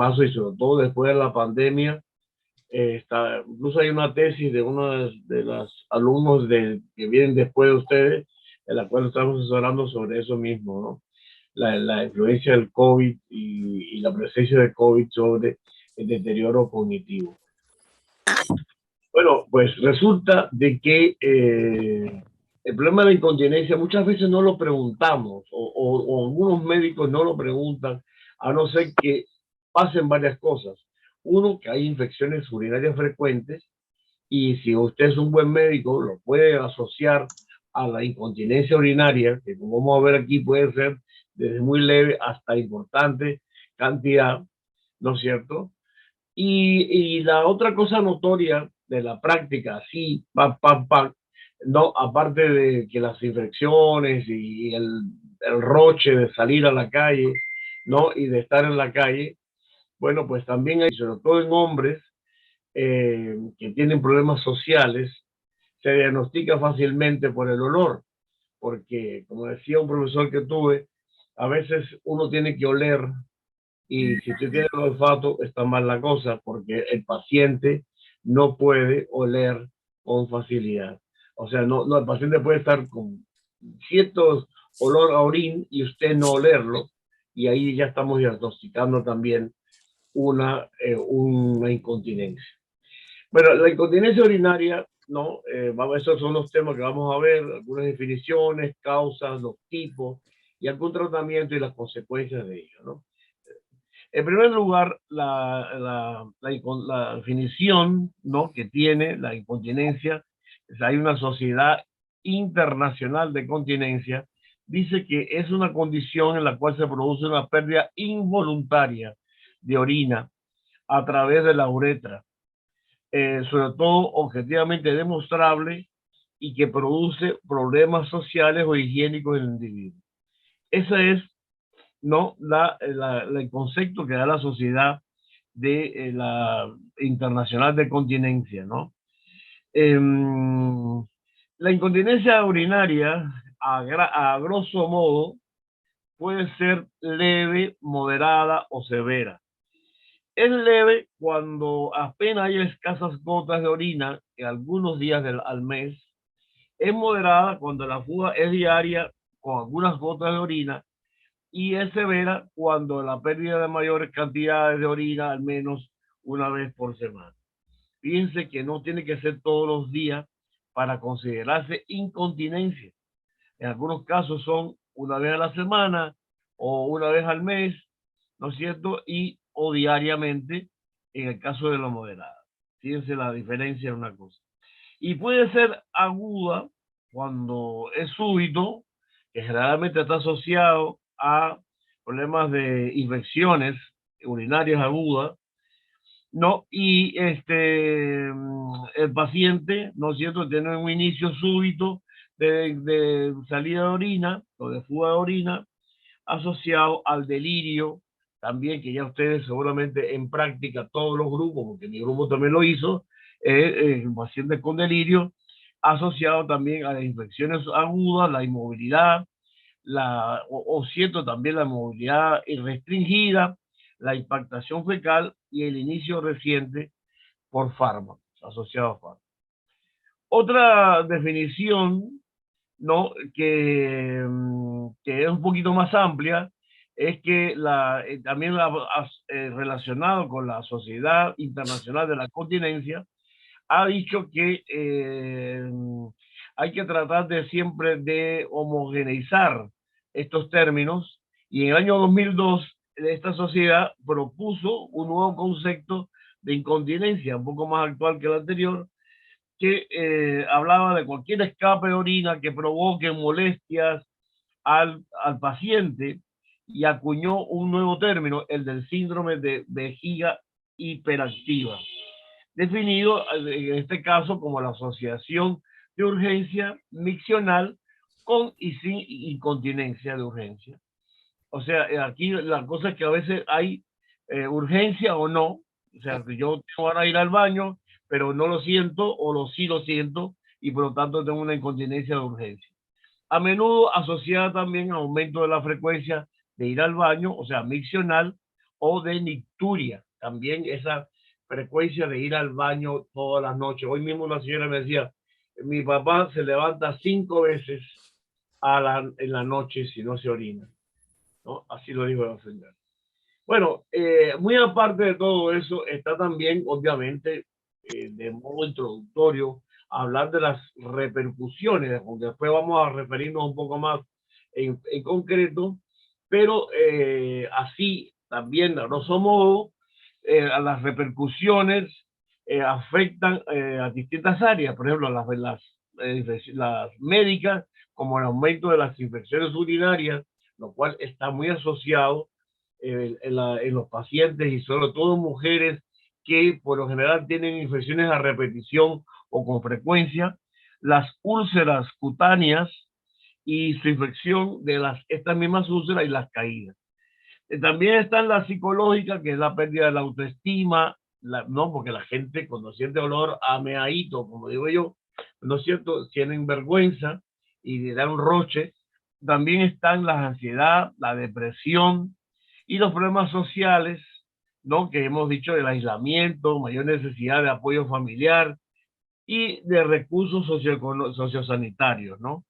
paso y sobre todo después de la pandemia. Incluso hay una tesis de uno de los alumnos que vienen después de ustedes, en la cual estamos asesorando sobre eso mismo, ¿no? La influencia del COVID y la presencia del COVID sobre el deterioro cognitivo. Bueno, pues resulta de que el problema de la incontinencia muchas veces no lo preguntamos o algunos médicos no lo preguntan, a no ser que pasen varias cosas. Uno, que hay infecciones urinarias frecuentes y si usted es un buen médico, lo puede asociar a la incontinencia urinaria, que como vamos a ver aquí puede ser desde muy leve hasta importante cantidad, ¿no es cierto? Y la otra cosa notoria de la práctica, sí, no, aparte de que las infecciones y el roche de salir a la calle, ¿no? Y de estar en la calle, bueno, pues también hay, sobre todo en hombres que tienen problemas sociales, se diagnostica fácilmente por el olor, porque como decía un profesor que tuve, a veces uno tiene que oler y si usted tiene el olfato, está mal la cosa, porque el paciente no puede oler con facilidad. O sea, no, el paciente puede estar con cierto olor a orín y usted no olerlo, y ahí ya estamos diagnosticando también una incontinencia. Bueno, la incontinencia urinaria, ¿no? Esos son los temas que vamos a ver, algunas definiciones, causas, los tipos y algún tratamiento y las consecuencias de ello, ¿no? En primer lugar, la definición, ¿no?, que tiene la incontinencia, hay una sociedad internacional de continencia, dice que es una condición en la cual se produce una pérdida involuntaria de orina a través de la uretra, sobre todo objetivamente demostrable y que produce problemas sociales o higiénicos en el individuo. Ese es, ¿no?, el concepto que da la sociedad de la internacional de continencia, ¿no? Eh, la incontinencia urinaria, a grosso modo, puede ser leve, moderada o severa. Es leve cuando apenas hay escasas gotas de orina en algunos días al mes. Es moderada cuando la fuga es diaria con algunas gotas de orina y es severa cuando la pérdida de mayores cantidades de orina al menos una vez por semana. Fíjense que no tiene que ser todos los días para considerarse incontinencia. En algunos casos son una vez a la semana o una vez al mes, ¿no es cierto? Y o diariamente en el caso de la moderada. Fíjense la diferencia en una cosa. Y puede ser aguda cuando es súbito, que generalmente está asociado a problemas de infecciones urinarias agudas, ¿no? Y el paciente, ¿no es cierto?, tiene un inicio súbito de salida de orina o de fuga de orina asociado al delirio, también que ya ustedes seguramente en práctica todos los grupos, porque mi grupo también lo hizo, pacientes con delirio, asociado también a las infecciones agudas, la inmovilidad, o siento también la movilidad restringida, la impactación fecal y el inicio reciente por fármacos, asociado a fármacos. Otra definición, ¿no?, que es un poquito más amplia, es que también relacionado con la Sociedad Internacional de la Continencia, ha dicho que hay que tratar de siempre de homogeneizar estos términos y en el año 2002 esta sociedad propuso un nuevo concepto de incontinencia, un poco más actual que el anterior, que hablaba de cualquier escape de orina que provoque molestias al paciente y acuñó un nuevo término, el del síndrome de vejiga hiperactiva, definido en este caso como la asociación de urgencia miccional con y sin incontinencia de urgencia. O sea, aquí la cosa es que a veces hay urgencia o no, o sea, que yo tengo que ir al baño, pero no lo siento o sí lo siento y por lo tanto tengo una incontinencia de urgencia. A menudo asociada también a aumento de la frecuencia de ir al baño, o sea, miccional, o de nicturia. También esa frecuencia de ir al baño todas las noches. Hoy mismo una señora me decía, mi papá se levanta 5 veces en la noche si no se orina, ¿no? Así lo dijo la señora. Bueno, muy aparte de todo eso, está también, obviamente, de modo introductorio, hablar de las repercusiones, porque después vamos a referirnos un poco más en concreto, pero así también, a grosso modo, a las repercusiones afectan a distintas áreas, por ejemplo, las médicas, como el aumento de las infecciones urinarias, lo cual está muy asociado en los pacientes y sobre todo mujeres que por lo general tienen infecciones a repetición o con frecuencia, las úlceras cutáneas y su infección de estas mismas úlceras y las caídas. También está la psicológica, que es la pérdida de la autoestima, no, porque la gente cuando siente olor a meadito, como digo yo, ¿no es cierto? Tienen vergüenza y le dan un roche. También están la ansiedad, la depresión y los problemas sociales, ¿no? Que hemos dicho del aislamiento, mayor necesidad de apoyo familiar y de recursos sociosanitarios, ¿no?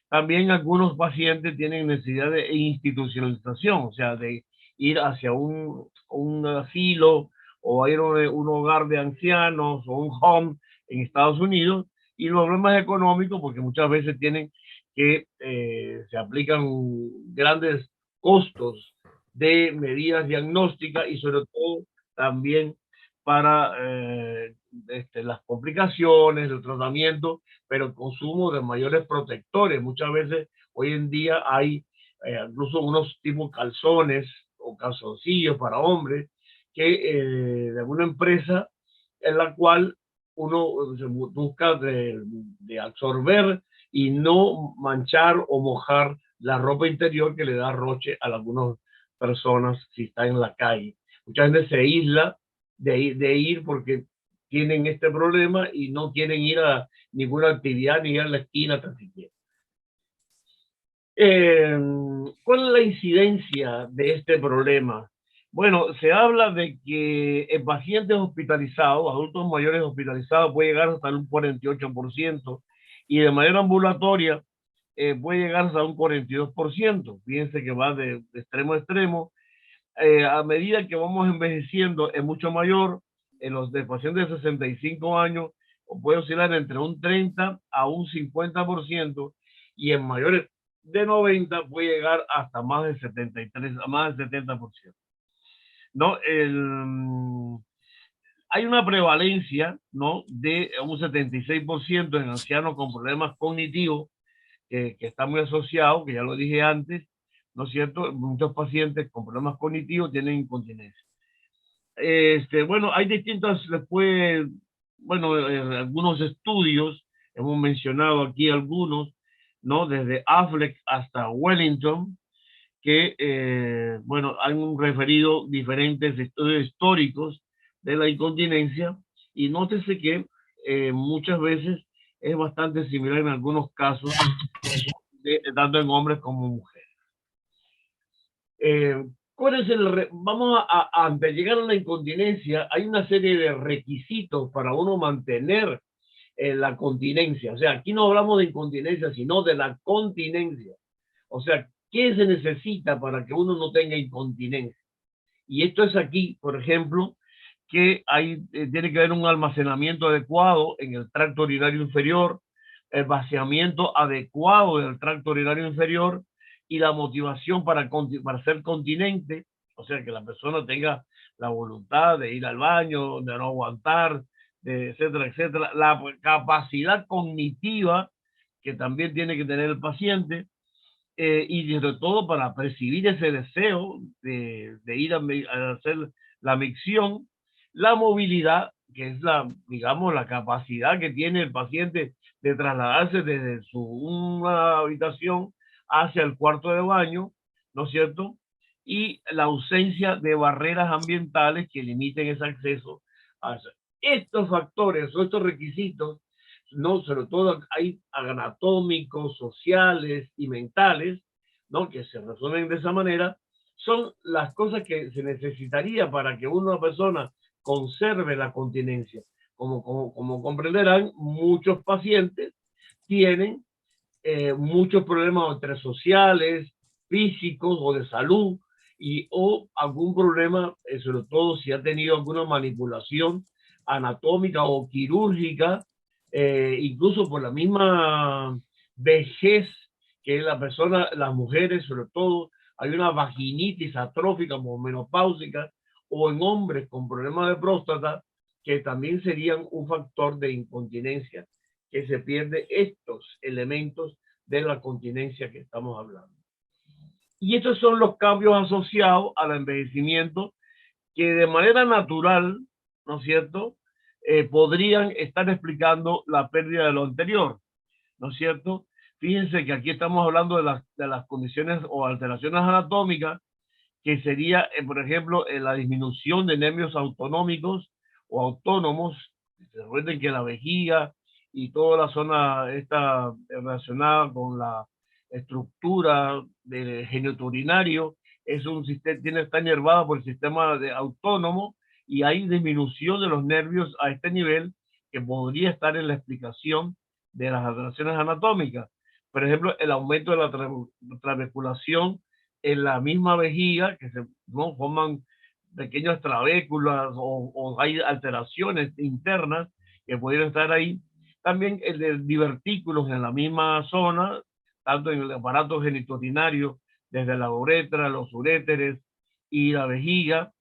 También algunos pacientes tienen necesidad de institucionalización, o sea, de ir hacia un asilo o a ir a un hogar de ancianos o un home en Estados Unidos, y los problemas económicos, porque muchas veces tienen que, se aplican grandes costos de medidas diagnósticas y sobre todo también para las complicaciones, el tratamiento, pero el consumo de mayores protectores. Muchas veces hoy en día hay incluso unos tipos calzones o calzoncillos para hombres que de alguna empresa en la cual uno busca de absorber y no manchar o mojar la ropa interior que le da roche a algunas personas si está en la calle. Mucha gente se aísla de ir porque tienen este problema y no quieren ir a ninguna actividad ni ir a la esquina tan siquiera. ¿Cuál es la incidencia de este problema? Bueno, se habla de que en pacientes hospitalizados, adultos mayores hospitalizados, puede llegar hasta un 48% y de manera ambulatoria puede llegar hasta un 42%. Fíjense que va de extremo a extremo. A medida que vamos envejeciendo es mucho mayor. En los de pacientes de 65 años puede oscilar entre un 30 a un 50% y en mayores de 90 puede llegar hasta más del 73, a más del 70%. ¿No? Hay una prevalencia, ¿no?, de un 76% en ancianos con problemas cognitivos que está muy asociado, que ya lo dije antes, ¿no es cierto? Muchos pacientes con problemas cognitivos tienen incontinencia. Bueno, hay distintas, después, bueno, algunos estudios, hemos mencionado aquí algunos, ¿no? Desde Affleck hasta Wellington, que, bueno, han referido diferentes estudios históricos de la incontinencia y nótese que muchas veces es bastante similar en algunos casos, tanto en hombres como mujeres. ¿Cuál es vamos antes de llegar a la incontinencia, hay una serie de requisitos para uno mantener la continencia. O sea, aquí no hablamos de incontinencia, sino de la continencia. O sea, ¿qué se necesita para que uno no tenga incontinencia? Y esto es aquí, por ejemplo, que tiene que haber un almacenamiento adecuado en el tracto urinario inferior, el vaciamiento adecuado del tracto urinario inferior y la motivación para ser continente, o sea, que la persona tenga la voluntad de ir al baño, de no aguantar, etcétera, etcétera. La capacidad cognitiva que también tiene que tener el paciente, y sobre todo para percibir ese deseo de ir a hacer la micción, la movilidad, que es digamos, la capacidad que tiene el paciente de trasladarse desde una habitación hacia el cuarto de baño, ¿no es cierto? Y la ausencia de barreras ambientales que limiten ese acceso a eso. Estos factores o estos requisitos, no, sobre todo hay anatómicos, sociales y mentales, ¿no?, que se resuelven de esa manera, son las cosas que se necesitaría para que una persona conserve la continencia. Como comprenderán, muchos pacientes tienen muchos problemas entre sociales, físicos o de salud, o algún problema, sobre todo si ha tenido alguna manipulación anatómica o quirúrgica, incluso por la misma vejez que la persona, las mujeres sobre todo, hay una vaginitis atrófica o menopáusica, o en hombres con problemas de próstata, que también serían un factor de incontinencia, que se pierde estos elementos de la continencia que estamos hablando. Y estos son los cambios asociados al envejecimiento que de manera natural, ¿no es cierto?, podrían estar explicando la pérdida de lo anterior, ¿no es cierto? Fíjense que aquí estamos hablando de las condiciones o alteraciones anatómicas, que sería, por ejemplo, la disminución de nervios autonómicos o autónomos. Recuerden que la vejiga y toda la zona está relacionada con la estructura del genitourinario, es un sistema, está inervada por el sistema autónomo, y hay disminución de los nervios a este nivel que podría estar en la explicación de las alteraciones anatómicas. Por ejemplo, el aumento de la trabeculación en la misma vejiga, que se, ¿no?, forman pequeñas trabéculas, o hay alteraciones internas que pudieran estar ahí. También el de divertículos en la misma zona, tanto en el aparato genitourinario, desde la uretra, los uréteres y la vejiga.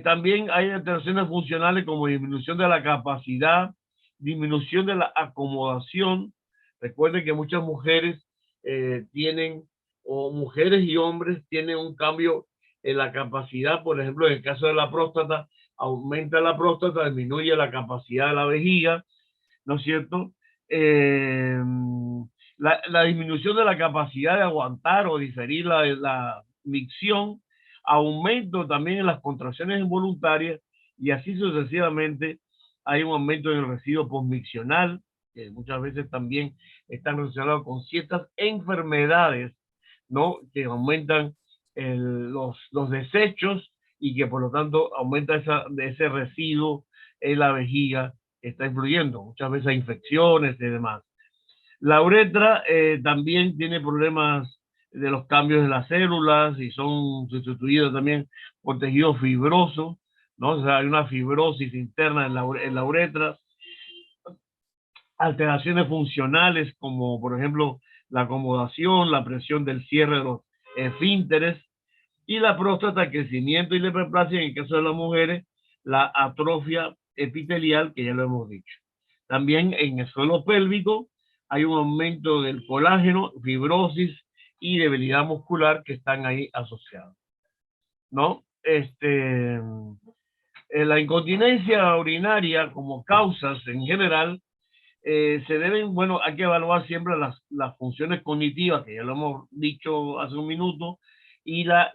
También hay alteraciones funcionales como disminución de la capacidad, disminución de la acomodación. Recuerden que muchas mujeres tienen, o mujeres y hombres tienen un cambio en la capacidad. Por ejemplo, en el caso de la próstata, aumenta la próstata, disminuye la capacidad de la vejiga, ¿no es cierto? La disminución de la capacidad de aguantar o diferir la micción, aumento también en las contracciones involuntarias, y así sucesivamente. Hay un aumento en el residuo postmiccional, que muchas veces también están relacionados con ciertas enfermedades, ¿no?, que aumentan los desechos, y que por lo tanto aumenta ese residuo en la vejiga, está influyendo. Muchas veces hay infecciones y demás. La uretra también tiene problemas de los cambios de las células, y son sustituidas también por tejido fibroso, ¿no? O sea, hay una fibrosis interna en la uretra. Alteraciones funcionales como, por ejemplo, la acomodación, la presión del cierre de los esfínteres, y la próstata, crecimiento y la hiperplasia. En el caso de las mujeres, la atrofia epitelial, que ya lo hemos dicho. También en el suelo pélvico hay un aumento del colágeno, fibrosis y debilidad muscular, que están ahí asociados, ¿no? La incontinencia urinaria como causas en general se deben, bueno, hay que evaluar siempre las funciones cognitivas, que ya lo hemos dicho hace un minuto, y la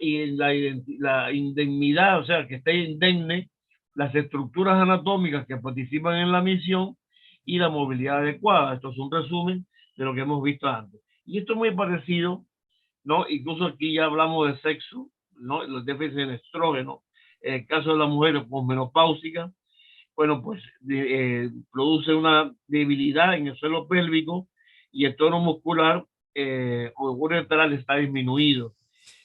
indemnidad, o sea, que esté indemne las estructuras anatómicas que participan en la misión, y la movilidad adecuada. Esto es un resumen de lo que hemos visto antes. Y esto es muy parecido, ¿no? Incluso aquí ya hablamos de sexo, ¿no? Los déficits en estrógeno. En el caso de las mujeres posmenopáusicas, bueno, pues produce una debilidad en el suelo pélvico, y el tono muscular o uretral está disminuido.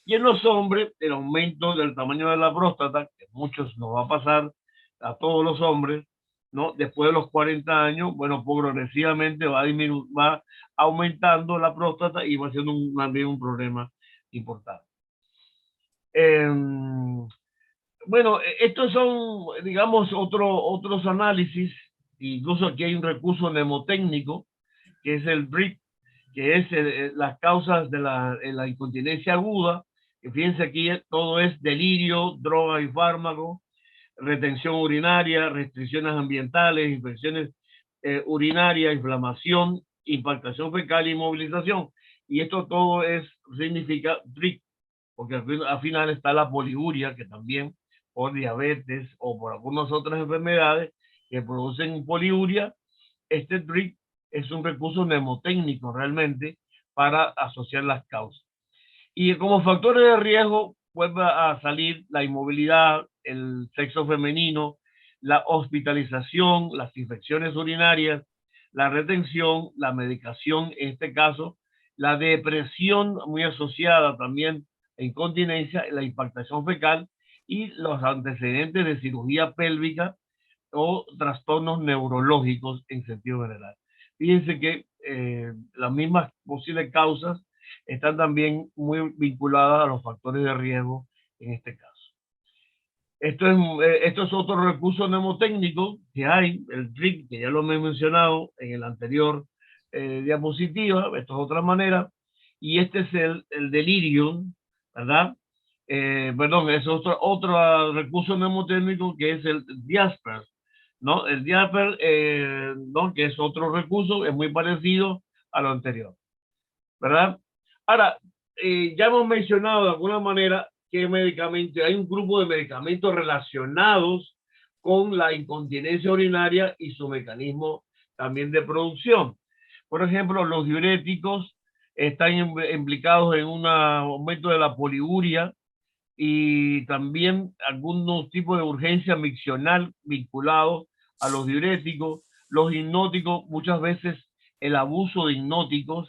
Y en los hombres, el aumento del tamaño de la próstata, que a muchos nos va a pasar, a todos los hombres, ¿no? Después de los 40 años, bueno, progresivamente va aumentando la próstata, y va siendo también un problema importante. Bueno, estos son, digamos, otros análisis. Incluso aquí hay un recurso mnemotécnico, que es el BRIC, que es las causas de la incontinencia aguda. Que fíjense aquí, todo es delirio, droga y fármaco, retención urinaria, restricciones ambientales, infecciones urinarias, inflamación, impactación fecal y movilización. Y esto todo significa BRIC, porque al final está la poliuria, que también por diabetes o por algunas otras enfermedades que producen poliuria. Este TRIC es un recurso mnemotécnico realmente para asociar las causas. Y como factores de riesgo, vuelve a salir la inmovilidad, el sexo femenino, la hospitalización, las infecciones urinarias, la retención, la medicación, en este caso, la depresión muy asociada también a incontinencia, la impactación fecal y los antecedentes de cirugía pélvica o trastornos neurológicos en sentido general. Fíjense que las mismas posibles causas están también muy vinculadas a los factores de riesgo en este caso. Esto es otro recurso mnemotécnico que hay, el TRIC, que ya lo he mencionado en el anterior diapositiva, esto es otra manera, y este es el delirium, ¿verdad? Perdón, es otro recurso mnemotécnico que es el Diasper, ¿no? El Diasper, ¿no? Que es otro recurso, es muy parecido a lo anterior, ¿verdad? Ahora, ya hemos mencionado de alguna manera que medicamentos, hay un grupo de medicamentos relacionados con la incontinencia urinaria y su mecanismo también de producción. Por ejemplo, los diuréticos están implicados en un aumento de la poliuria y también algunos tipos de urgencia miccional vinculados a los diuréticos. Los hipnóticos, muchas veces el abuso de hipnóticos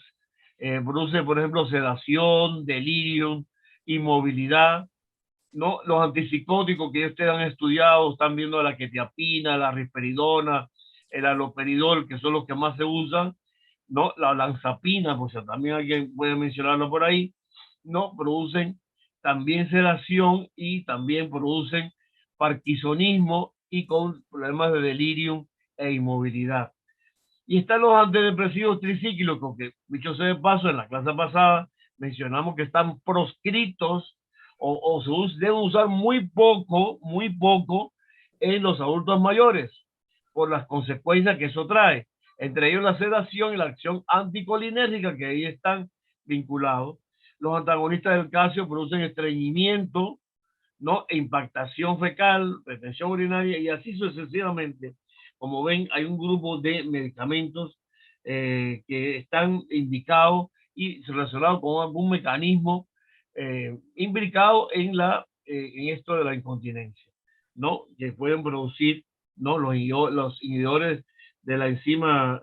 produce, por ejemplo, sedación, delirio, inmovilidad, ¿no? Los antipsicóticos que ustedes han estudiado, están viendo la quetiapina, la risperidona, el aloperidol, que son los que más se usan, ¿no? La olanzapina, pues también alguien puede mencionarlo por ahí, ¿no? Producen también sedación y también producen parkinsonismo y con problemas de delirium e inmovilidad. Y están los antidepresivos tricíclicos, que dicho sea de paso, en la clase pasada mencionamos que están proscritos o se deben usar muy poco en los adultos mayores, por las consecuencias que eso trae. Entre ellos la sedación y la acción anticolinérgica, que ahí están vinculados. Los antagonistas del calcio producen estreñimiento, ¿no? E impactación fecal, retención urinaria y así sucesivamente. Como ven, hay un grupo de medicamentos que están indicados y relacionados con algún mecanismo implicado en esto de la incontinencia, ¿no? Que pueden producir, ¿no? Los inhibidores de la enzima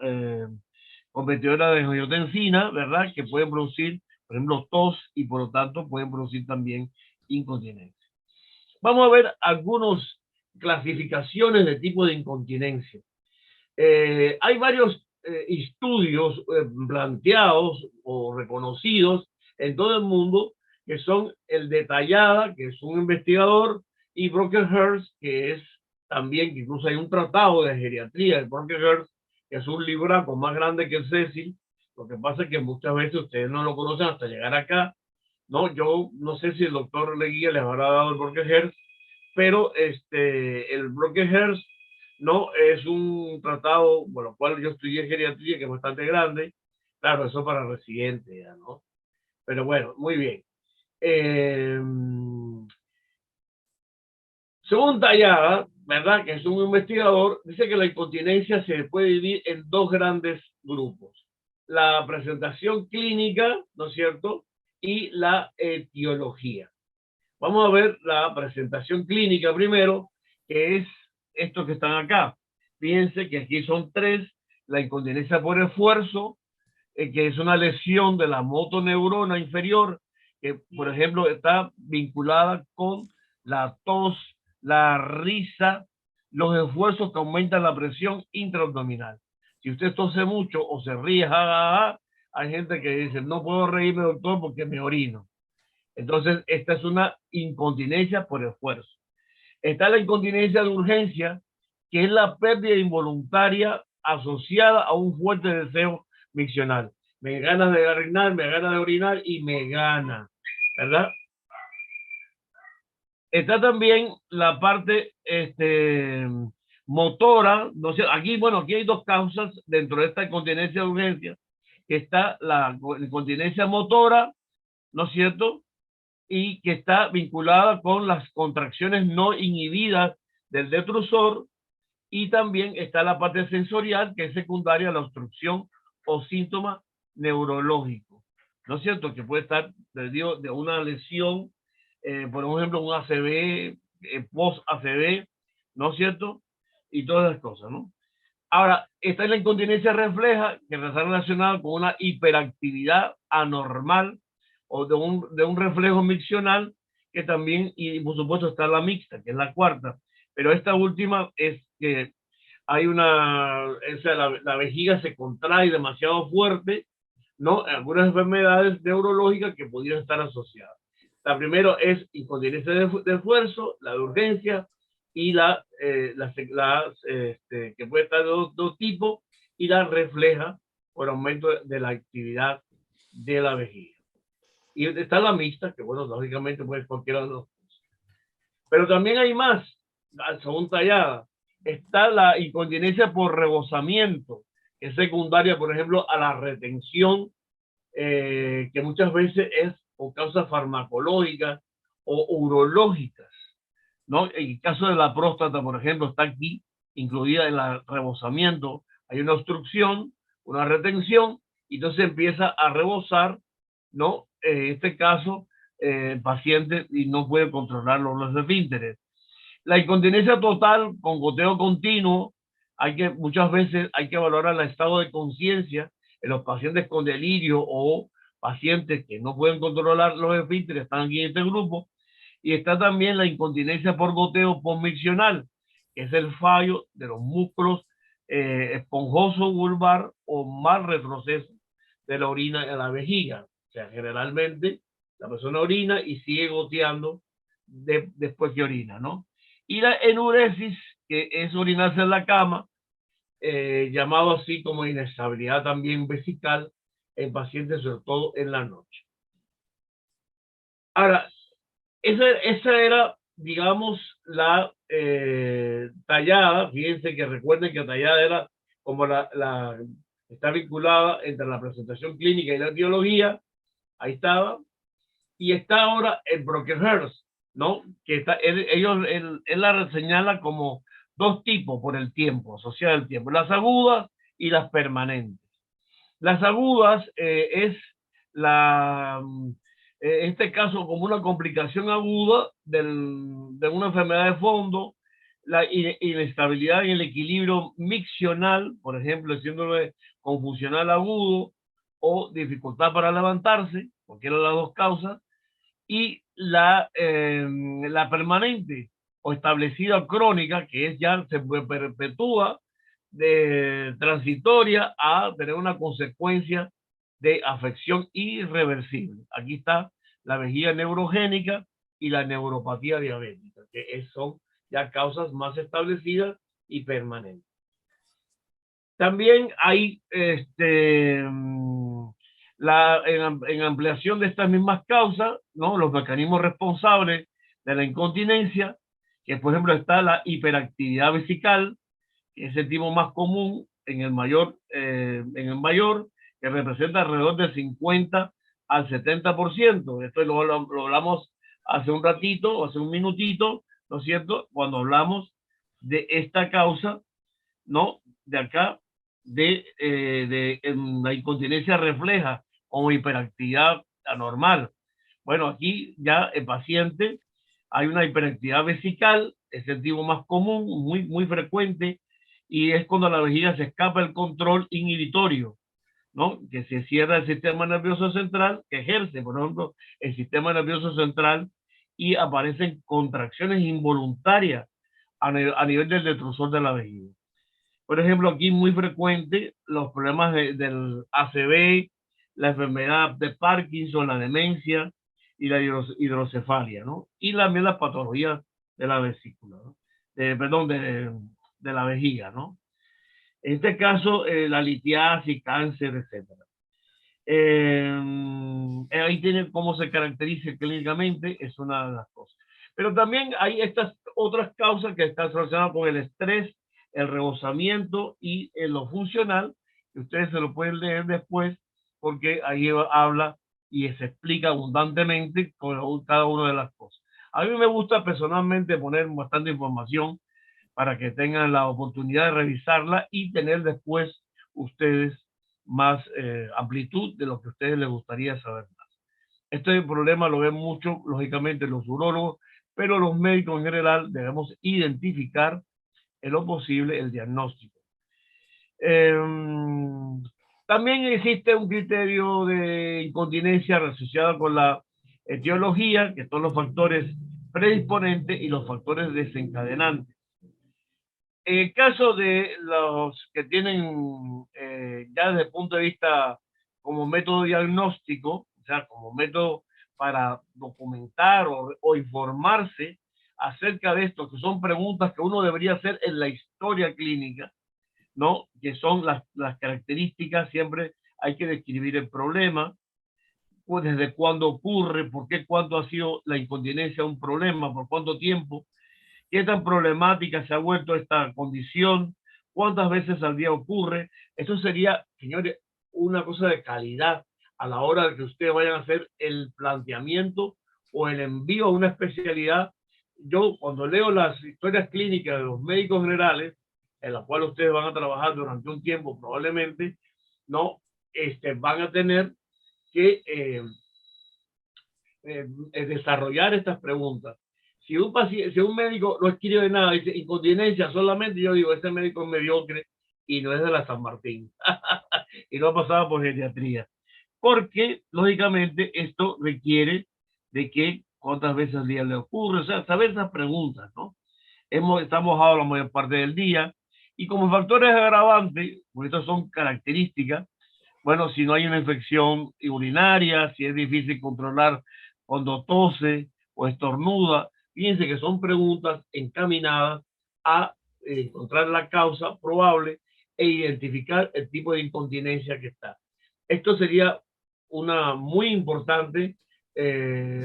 competidora de angiotensina, ¿verdad? Que pueden producir, por ejemplo, tos y por lo tanto pueden producir también incontinencia. Vamos a ver algunas clasificaciones de tipo de incontinencia. Hay varios estudios planteados o reconocidos en todo el mundo, que son el Detallada, que es un investigador, y Brockenhurst, que es también, que incluso hay un tratado de geriatría de Brockenhurst, que es un libraco más grande que el Cecil. Lo que pasa es que muchas veces ustedes no lo conocen hasta llegar acá, ¿no? Yo no sé si el doctor Leguía les habrá dado el Brockenhurst, pero el Brockenhurst no es un tratado, bueno, cual yo estudié geriatría, que es bastante grande. Claro, eso para residentes, ya, ¿no? Pero bueno, muy bien. Eh, Según Tallada, ¿verdad? Que es un investigador, dice que la incontinencia se puede dividir en dos grandes grupos. La presentación clínica, ¿no es cierto? Y la etiología. Vamos a ver la presentación clínica primero, que es estos que están acá. Fíjense que aquí son tres: la incontinencia por esfuerzo, que es una lesión de la motoneurona inferior, que por ejemplo está vinculada con la tos, la risa, los esfuerzos que aumentan la presión intraabdominal. Si usted tose mucho o se ríe, hay gente que dice, no puedo reírme, doctor, porque me orino. Entonces, esta es una incontinencia por esfuerzo. Está la incontinencia de urgencia, que es la pérdida involuntaria asociada a un fuerte deseo miccional. Me ganas de orinar, me ganas de orinar y me gana, ¿verdad? Está también la parte motora, no sé, aquí, bueno, aquí hay dos causas dentro de esta incontinencia de urgencia, que está la incontinencia motora, ¿no es cierto? Y que está vinculada con las contracciones no inhibidas del detrusor, y también está la parte sensorial, que es secundaria a la obstrucción o síntoma neurológico, ¿no es cierto? Que puede estar debido de una lesión por ejemplo, un ACV, post-ACV, ¿no es cierto? Y todas las cosas, ¿no? Ahora, esta es la incontinencia refleja que está relacionada con una hiperactividad anormal o de un reflejo miccional que también, y por supuesto está la mixta, que es la cuarta, pero esta última es que hay una, o sea, la vejiga se contrae demasiado fuerte, ¿no? Algunas enfermedades neurológicas que pudieran estar asociadas. La primera es incontinencia de esfuerzo, la de urgencia y que puede estar de dos tipos y la refleja por aumento de la actividad de la vejiga. Y está la mixta, que bueno, lógicamente puede cualquiera de los dos. Pero también hay más, según tallada. Está la incontinencia por rebosamiento, que es secundaria, por ejemplo, a la retención, que muchas veces es por causas farmacológicas o urológicas, ¿no? En el caso de la próstata, por ejemplo, está aquí incluida en el rebosamiento. Hay una obstrucción, una retención, y entonces empieza a rebosar, ¿no? En este caso, el paciente y no puede controlar los esfínteres. La incontinencia total con goteo continuo, muchas veces hay que valorar el estado de conciencia en los pacientes con delirio o pacientes que no pueden controlar los esfínteres, están aquí en este grupo. Y está también la incontinencia por goteo posmiccional, que es el fallo de los músculos esponjoso vulvar o mal retroceso de la orina en la vejiga. O sea, generalmente la persona orina y sigue goteando después que orina, ¿no? Y la enuresis, que es orinarse en la cama, llamado así como inestabilidad también vesical en pacientes, sobre todo en la noche. Ahora, esa era, digamos, la tallada. Fíjense que recuerden que tallada era como está vinculada entre la presentación clínica y la etiología. Ahí estaba. Y está ahora el Brockenhurst, ¿no? Que está, él la señala como dos tipos por el tiempo, asociada al tiempo, las agudas y las permanentes. Las agudas es la, este caso como una complicación aguda de una enfermedad de fondo, la inestabilidad en el equilibrio miccional, por ejemplo, el síndrome confusional agudo o dificultad para levantarse, cualquiera de las dos causas, y la permanente o establecida crónica, que es ya se perpetúa de transitoria a tener una consecuencia de afección irreversible. Aquí está la vejiga neurogénica y la neuropatía diabética, que son ya causas más establecidas y permanentes. También hay en ampliación de estas mismas causas, ¿no? Los mecanismos responsables de la incontinencia, que por ejemplo está la hiperactividad vesical, que es el tipo más común en el mayor, que representa alrededor del 50 al 70%. Esto lo hablamos hace un ratito, hace un minutito, ¿no es cierto? Cuando hablamos de esta causa, ¿no? De acá, la incontinencia refleja como hiperactividad anormal. Bueno, aquí ya el paciente, hay una hiperactividad vesical, es el tipo más común, muy frecuente, y es cuando la vejiga se escapa del control inhibitorio, ¿no? Que se cierra el sistema nervioso central, que ejerce, por ejemplo, el sistema nervioso central y aparecen contracciones involuntarias a nivel del detrusor de la vejiga. Por ejemplo, aquí muy frecuente los problemas del ACV, la enfermedad de Parkinson, la demencia y la hidrocefalia, ¿no? Y también las patologías de la vesícula, ¿no? Perdón, de la vejiga, ¿no? En este caso, la litiasis, cáncer, etcétera. Ahí tiene cómo se caracteriza clínicamente, es una de las cosas. Pero también hay estas otras causas que están relacionadas con el estrés, el rebosamiento y lo funcional, que ustedes se lo pueden leer después, porque ahí habla y se explica abundantemente con cada una de las cosas. A mí me gusta personalmente poner bastante información para que tengan la oportunidad de revisarla y tener después ustedes más amplitud de lo que a ustedes les gustaría saber más. Este problema lo ven mucho, lógicamente, los urólogos, pero los médicos en general debemos identificar en lo posible el diagnóstico. Eh, También existe un criterio de incontinencia asociado con la etiología, que son los factores predisponentes y los factores desencadenantes. En el caso de los que tienen ya desde el punto de vista como método diagnóstico, o sea, como método para documentar o informarse acerca de esto, que son preguntas que uno debería hacer en la historia clínica, ¿no? Que son las características, siempre hay que describir el problema, pues desde cuándo ocurre, por qué, cuándo ha sido la incontinencia un problema, por cuánto tiempo, qué tan problemática se ha vuelto esta condición, cuántas veces al día ocurre. Eso sería, señores, una cosa de calidad a la hora de que ustedes vayan a hacer el planteamiento o el envío a una especialidad. Yo cuando leo las historias clínicas de los médicos generales, en las cuales ustedes van a trabajar durante un tiempo probablemente, no, van a tener que desarrollar estas preguntas. Si un, paciente, si un médico no escribe nada, dice incontinencia solamente, yo digo, este médico es mediocre y no es de la San Martín y no ha pasado por geriatría. Porque, lógicamente, esto requiere de que cuántas veces al día le ocurre, o sea, saber esas preguntas, ¿no? Estamos mojados la mayor parte del día y como factores agravantes, pues estas son características, bueno, si no hay una infección urinaria, si es difícil controlar cuando tose o estornuda, fíjense que son preguntas encaminadas a encontrar la causa probable e identificar el tipo de incontinencia que está. Esto sería una muy importante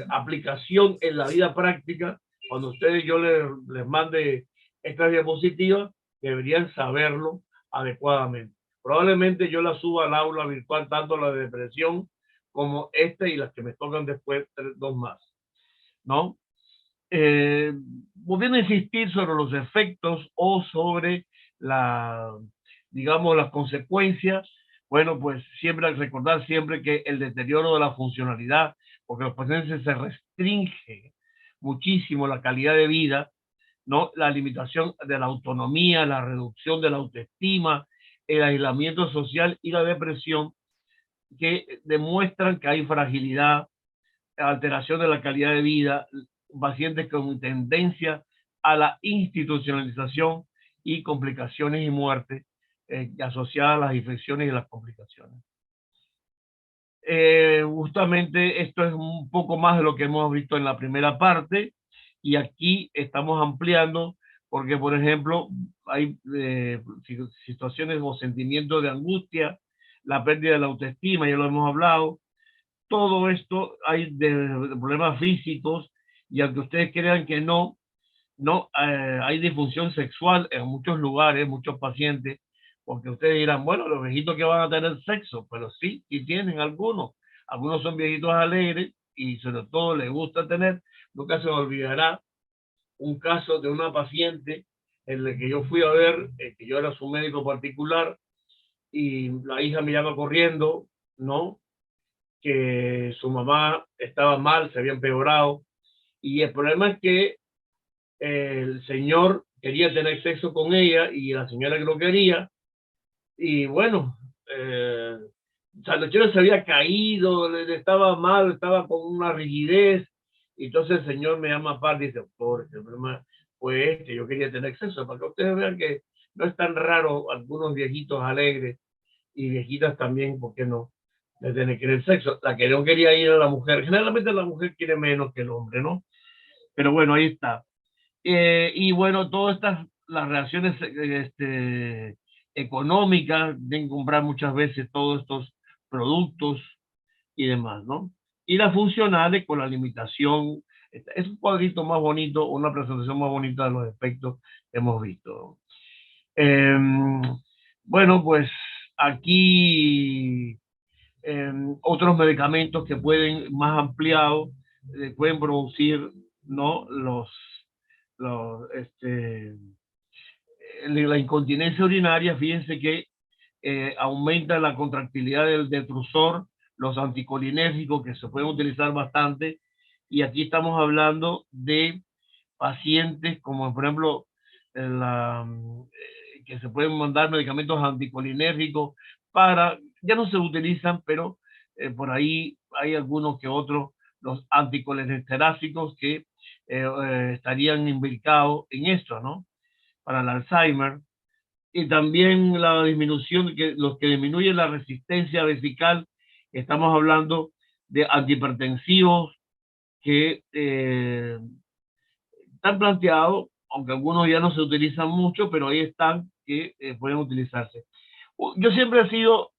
aplicación en la vida práctica. Cuando ustedes yo les mande estas diapositivas, deberían saberlo adecuadamente. Probablemente yo la suba al aula virtual, tanto la de depresión como esta y las que me tocan después, dos más, ¿no? Volviendo a insistir sobre los efectos o sobre la, digamos, las consecuencias, bueno, pues siempre recordar siempre que el deterioro de la funcionalidad, porque los pacientes se restringe muchísimo la calidad de vida, ¿no? La limitación de la autonomía, la reducción de la autoestima, el aislamiento social y la depresión, que demuestran que hay fragilidad, alteración de la calidad de vida, pacientes con tendencia a la institucionalización y complicaciones y muerte asociadas a las infecciones y las complicaciones. Justamente esto es un poco más de lo que hemos visto en la primera parte y aquí estamos ampliando porque, por ejemplo, hay situaciones o sentimientos de angustia, la pérdida de la autoestima, ya lo hemos hablado, todo esto hay de problemas físicos y aunque ustedes crean que no, no hay disfunción sexual en muchos lugares, muchos pacientes, porque ustedes dirán, bueno, los viejitos que van a tener sexo, pero sí, y tienen algunos. Algunos son viejitos alegres y sobre todo les gusta tener. Nunca se me olvidará un caso de una paciente en el que yo fui a ver, que yo era su médico particular y la hija me llama corriendo, ¿no? Que su mamá estaba mal, se había empeorado y el problema es que el señor quería tener sexo con ella y la señora que lo quería. Y bueno, Sandochero se había caído, le estaba mal, estaba con una rigidez. Y entonces el señor me llama aparte y dice, pobre, el problema fue este, yo quería tener sexo, para que ustedes vean que no es tan raro algunos viejitos alegres y viejitas también, ¿por qué no? De tener que querer sexo. La que no quería ir a la mujer, generalmente la mujer quiere menos que el hombre, ¿no? Pero bueno, ahí está. Y bueno, todas estas, las reacciones económicas, de comprar muchas veces todos estos productos y demás, ¿no? Y las funcionales con la limitación, es un cuadrito más bonito, una presentación más bonita de los efectos que hemos visto. Eh, bueno, pues aquí otros medicamentos que pueden más ampliados, pueden producir, ¿no? Los la incontinencia urinaria, fíjense que aumenta la contractilidad del detrusor, los anticolinérgicos que se pueden utilizar bastante. Y aquí estamos hablando de pacientes como, por ejemplo, que se pueden mandar medicamentos anticolinérgicos para, ya no se utilizan, pero por ahí hay algunos que otros, los anticolinestéricos que estarían implicados en esto, ¿no? Para el Alzheimer. Y también la disminución, que los que disminuyen la resistencia vesical, estamos hablando de antihipertensivos que están planteados, aunque algunos ya no se utilizan mucho, pero ahí están que pueden utilizarse. Yo siempre he sido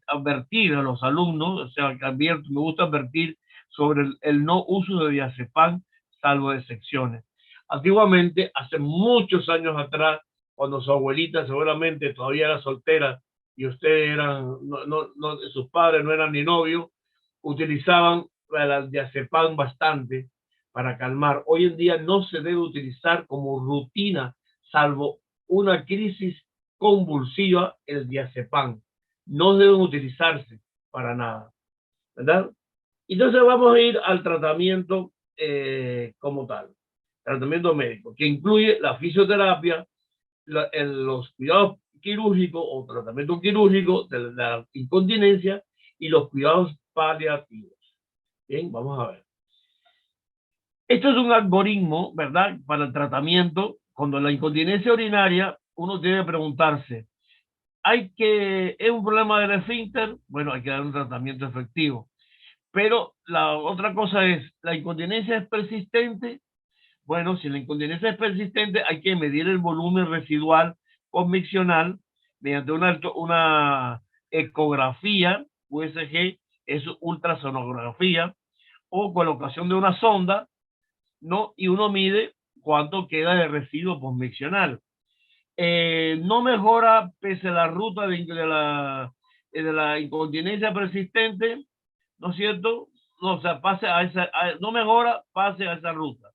advertir a los alumnos, o sea, me gusta advertir sobre el no uso de diazepam, salvo excepciones. Antiguamente, hace muchos años atrás, cuando su abuelita seguramente todavía era soltera y ustedes eran, sus padres no eran ni novios, utilizaban el diazepam bastante para calmar. Hoy en día no se debe utilizar como rutina, salvo una crisis convulsiva, el diazepam. No deben utilizarse para nada, ¿verdad? Entonces vamos a ir al tratamiento como tal, tratamiento médico, que incluye la fisioterapia, los cuidados quirúrgicos o tratamiento quirúrgico de la incontinencia y los cuidados paliativos. Bien, vamos a ver. Esto es un algoritmo, ¿verdad? Para el tratamiento. Cuando la incontinencia urinaria, uno debe preguntarse, ¿es un problema del esfínter? Bueno, hay que dar un tratamiento efectivo. Pero la otra cosa es, ¿la incontinencia es persistente? Bueno, si la incontinencia es persistente, hay que medir el volumen residual conviccional mediante una ecografía, USG, es ultrasonografía, o colocación de una sonda, ¿no? Y uno mide cuánto queda de residuo conviccional. No mejora pese a la ruta de la incontinencia persistente, ¿no es cierto? No, o sea, no mejora, pase a esa ruta.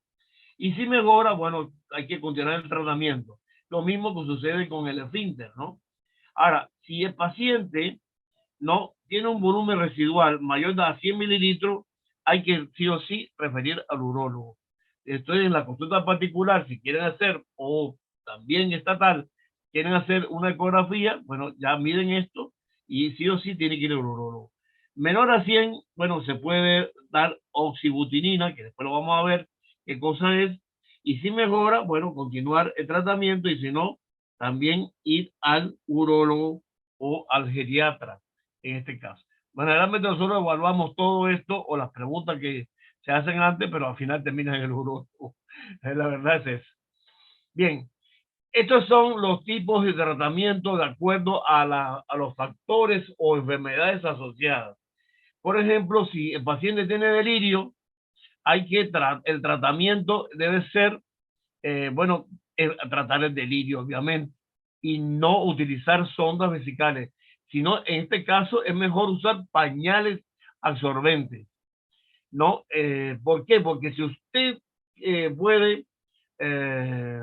Y si mejora, bueno, hay que continuar el tratamiento. Lo mismo que sucede con el esfínter, ¿no? Ahora, si el paciente no tiene un volumen residual mayor de 100 mililitros, hay que sí o sí referir al urólogo. Estoy en la consulta particular, si quieren hacer, o también estatal, quieren hacer una ecografía, bueno, ya miden esto y sí o sí tiene que ir al urólogo. Menor a 100, bueno, se puede dar oxibutinina, que después lo vamos a ver qué cosa es, y si mejora, bueno, continuar el tratamiento y si no, también ir al urólogo o al geriatra en este caso. Bueno, realmente nosotros evaluamos todo esto o las preguntas que se hacen antes, pero al final terminan en el urólogo. La verdad es eso. Bien, estos son los tipos de tratamiento de acuerdo a los factores o enfermedades asociadas. Por ejemplo, si el paciente tiene delirio, el tratamiento debe ser, bueno, tratar el delirio, obviamente, y no utilizar sondas vesicales, sino en este caso es mejor usar pañales absorbentes, ¿no? ¿Por qué? Porque si usted puede, eh,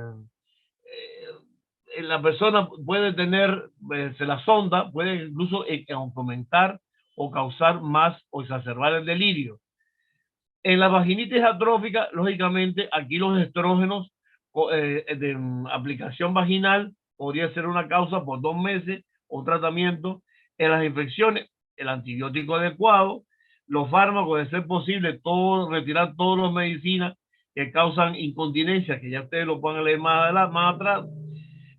la persona puede tener, la sonda puede incluso aumentar o causar más o exacerbar el delirio. En la vaginitis atrófica, lógicamente, aquí los estrógenos de aplicación vaginal podría ser una causa por 2 meses o tratamiento. En las infecciones, el antibiótico adecuado, los fármacos, de ser posible, retirar todas las medicinas que causan incontinencia, que ya ustedes lo pueden leer más atrás.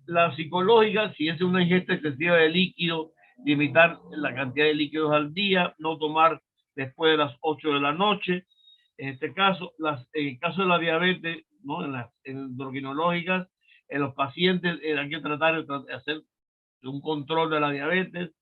La psicológica, si es una ingesta excesiva de líquido, limitar la cantidad de líquidos al día, no tomar después de las 8 de la noche. En este caso, en el caso de la diabetes, ¿no? En las endocrinológicas, en los pacientes hay que tratar de hacer un control de la diabetes.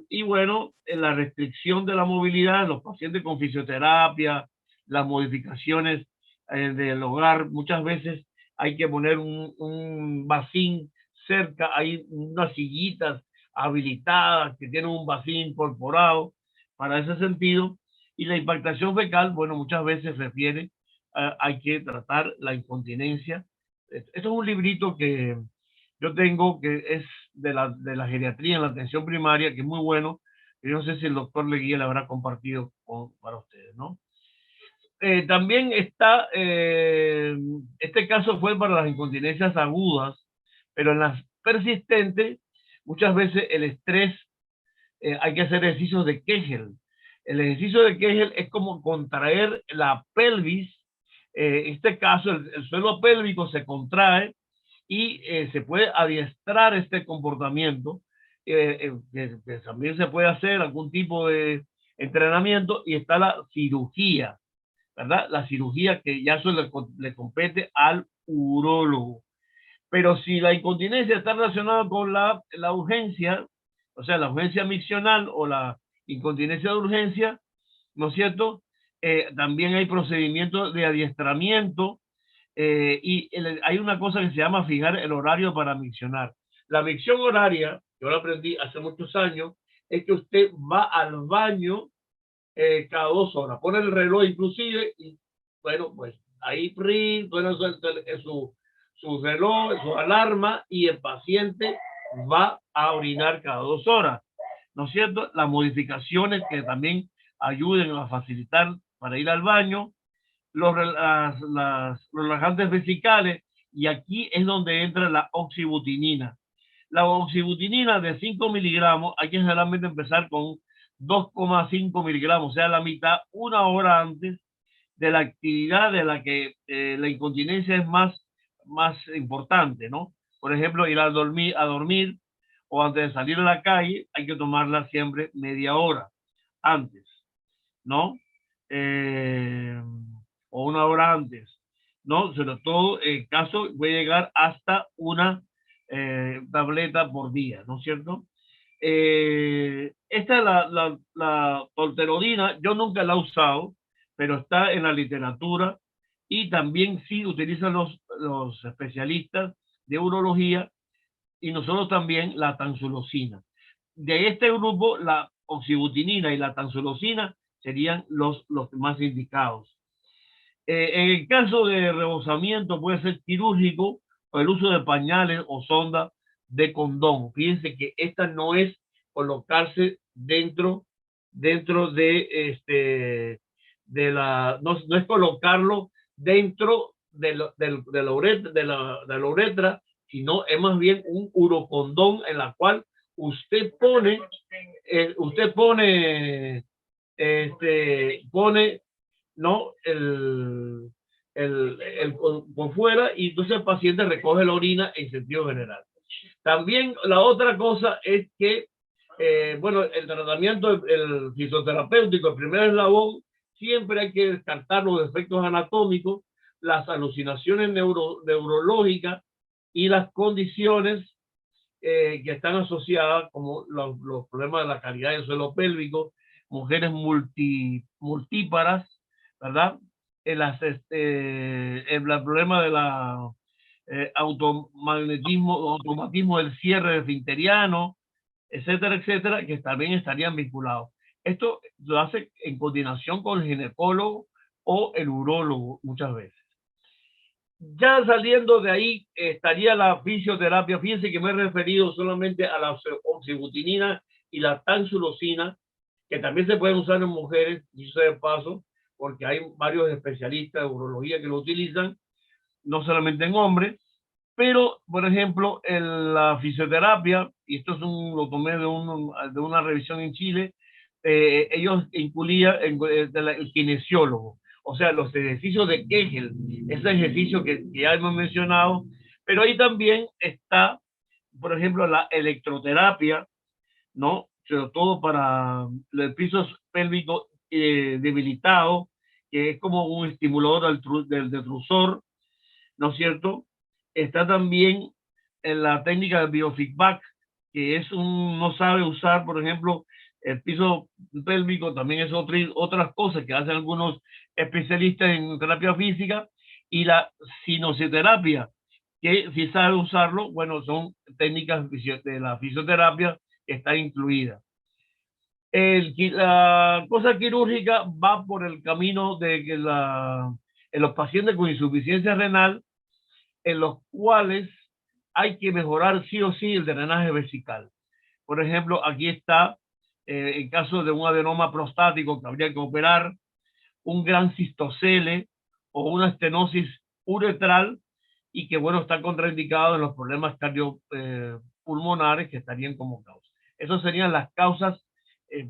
Y bueno, en la restricción de la movilidad, los pacientes con fisioterapia, las modificaciones del hogar, muchas veces hay que poner un vacín cerca, hay unas sillitas habilitadas que tienen un vacín incorporado para ese sentido. Y la impactación fecal, bueno, muchas veces refiere hay que tratar la incontinencia. Esto es un librito yo tengo, que es de la geriatría en la atención primaria, que es muy bueno. Yo no sé si el doctor Leguía le habrá compartido para ustedes, ¿no? También está, este caso fue para las incontinencias agudas, pero en las persistentes, muchas veces el estrés, hay que hacer ejercicios de Kegel. El ejercicio de Kegel es como contraer la pelvis. En este caso, el suelo pélvico se contrae y se puede adiestrar este comportamiento. Que también se puede hacer algún tipo de entrenamiento, y está la cirugía, ¿verdad? La cirugía, que ya eso le compete al urólogo. Pero si la incontinencia está relacionada con la urgencia, o sea, la urgencia miccional o la incontinencia de urgencia, ¿no es cierto? También hay procedimientos de adiestramiento, hay una cosa que se llama fijar el horario para miccionar. La micción horaria, yo la aprendí hace muchos años, es que usted va al baño cada 2 horas, pone el reloj inclusive, y bueno, pues ahí suena su reloj, su alarma, y el paciente va a orinar cada 2 horas, ¿no es cierto? Las modificaciones que también ayuden a facilitar para ir al baño, los relajantes vesicales, y aquí es donde entra la oxibutinina. La oxibutinina de 5 miligramos, hay que generalmente empezar con 2,5 miligramos, o sea, la mitad, 1 hora antes de la actividad de la que la incontinencia es más importante, ¿no? Por ejemplo, ir a dormir o antes de salir a la calle, hay que tomarla siempre media hora antes, ¿no? Eh, o 1 hora antes, ¿no? Sobre todo, el caso puede llegar hasta una tableta por día, ¿no es cierto? Esta es la tolterodina, yo nunca la he usado, pero está en la literatura, y también sí utilizan los especialistas de urología, y nosotros también la tansulosina. De este grupo, la oxibutinina y la tansulosina serían los más indicados. En el caso de rebosamiento, puede ser quirúrgico o el uso de pañales o sonda de condón. Fíjense que esta no es colocarse dentro no es colocarlo dentro de la uretra, sino es más bien un urocondón, en la cual usted pone, ¿no? Por fuera, y entonces el paciente recoge la orina en sentido general. También la otra cosa es que, bueno, el tratamiento, el fisioterapéutico, el primer eslabón, siempre hay que descartar los defectos anatómicos, las alucinaciones neurológicas y las condiciones que están asociadas, como los problemas de la calidad del suelo pélvico, mujeres multíparas, ¿verdad? El problema de la automatismo del cierre esfinteriano, etcétera, etcétera, que también estarían vinculados. Esto lo hace en coordinación con el ginecólogo o el urólogo muchas veces. Ya saliendo de ahí, estaría la fisioterapia. Fíjense que me he referido solamente a la oxibutinina y la tansulosina, que también se pueden usar en mujeres, dicho sea de paso, porque hay varios especialistas de urología que lo utilizan, no solamente en hombres. Pero, por ejemplo, la fisioterapia, y esto lo tomé de una revisión en Chile, ellos incluían el kinesiólogo, o sea, los ejercicios de Kegel, ese ejercicio que ya hemos mencionado, pero ahí también está, por ejemplo, la electroterapia, ¿no? Sobre todo para el piso pélvico debilitado, que es como un estimulador del detrusor, ¿no es cierto? Está también en la técnica de biofeedback, que no sabe usar, por ejemplo, el piso pélvico, también es otras cosas que hacen algunos especialistas en terapia física, y la sinusoterapia, que si sabe usarlo, bueno, son técnicas de la fisioterapia que está incluida. La cosa quirúrgica va por el camino de que en los pacientes con insuficiencia renal, en los cuales hay que mejorar sí o sí el drenaje vesical. Por ejemplo, aquí está en caso de un adenoma prostático que habría que operar, un gran cistocele o una estenosis uretral y que, bueno, está contraindicado en los problemas cardiopulmonares que estarían como causa. Esas serían las causas